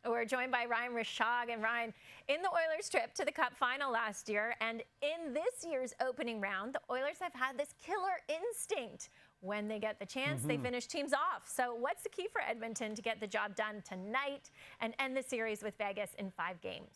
We're joined by Ryan Rishaug. And Ryan, in the Oilers' trip to the Cup final last year and in this year's opening round, the Oilers have had this killer instinct. When they get the chance, they finish teams off. So what's the key for Edmonton to get the job done tonight and end the series with Vegas in 5 games?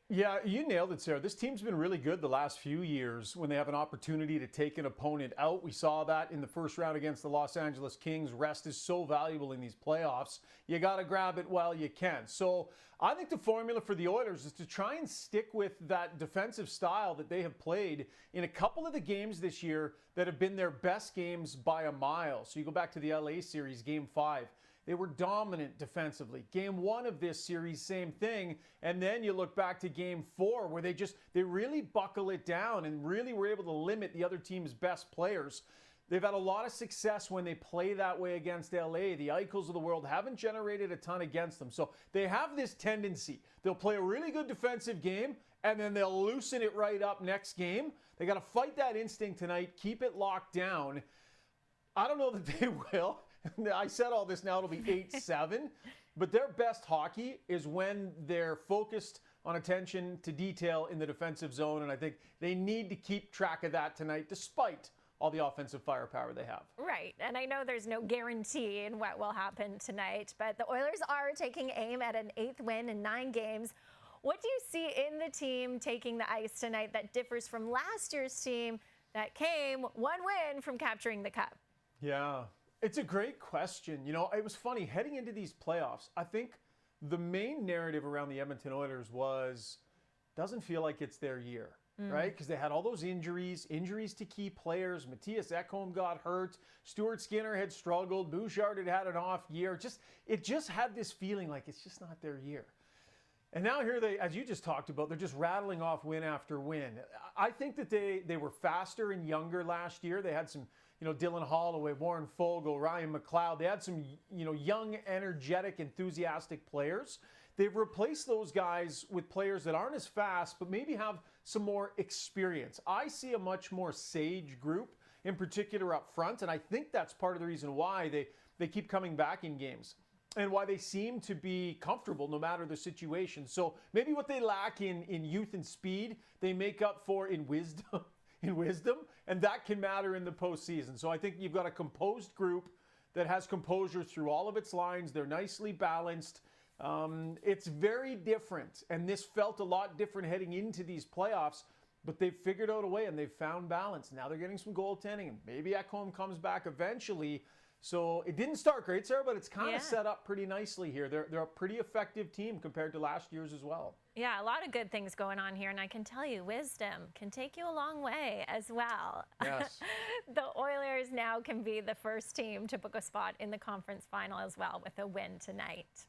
Yeah, you nailed it, Sarah. This team's been really good the last few years when they have an opportunity to take an opponent out. We saw that in the first round against the Los Angeles Kings. Rest is so valuable in these playoffs. You got to grab it while you can. So I think the formula for the Oilers is to try and stick with that defensive style that they have played in a couple of the games this year that have been their best games by a mile. So you go back to the LA series, Game 5. They were dominant defensively. Game 1 of this series, same thing. And then you look back to Game 4 where they really buckle it down and really were able to limit the other team's best players. They've had a lot of success when they play that way against LA. The Eichels of the world haven't generated a ton against them. So they have this tendency. They'll play a really good defensive game and then they'll loosen it right up next game. They got to fight that instinct tonight, keep it locked down. I don't know that they will. I said all this now, it'll be 8-7. But their best hockey is when they're focused on attention to detail in the defensive zone. And I think they need to keep track of that tonight, despite all the offensive firepower they have. Right. And I know there's no guarantee in what will happen tonight, but the Oilers are taking aim at an 8th win in 9 games. What do you see in the team taking the ice tonight that differs from last year's team that came 1 win from capturing the Cup? Yeah. It's a great question. You know, it was funny heading into these playoffs. I think the main narrative around the Edmonton Oilers was doesn't feel like it's their year, right? Because they had all those injuries to key players. Matthias Ekholm got hurt. Stuart Skinner had struggled. Bouchard had had an off year. It just had this feeling like it's just not their year. And now here they, as you just talked about, they're just rattling off win after win. I think that they were faster and younger last year. They had some, Dylan Holloway, Warren Fogle, Ryan McLeod. They had some, young, energetic, enthusiastic players. They've replaced those guys with players that aren't as fast, but maybe have some more experience. I see a much more sage group, in particular up front, and I think that's part of the reason why they keep coming back in games and why they seem to be comfortable no matter the situation. So maybe what they lack in youth and speed, they make up for in wisdom. And that can matter in the postseason. So I think you've got a composed group that has composure through all of its lines. They're nicely balanced. It's very different, and this felt a lot different heading into these playoffs, but they've figured out a way and they've found balance. Now they're getting some goaltending, and maybe Ekholm comes back eventually. So it didn't start great, Sarah, but it's kind of set up pretty nicely here. They're a pretty effective team compared to last year's as well. Yeah, a lot of good things going on here, and I can tell you, wisdom can take you a long way as well. Yes. The Oilers now can be the first team to book a spot in the conference final as well with a win tonight.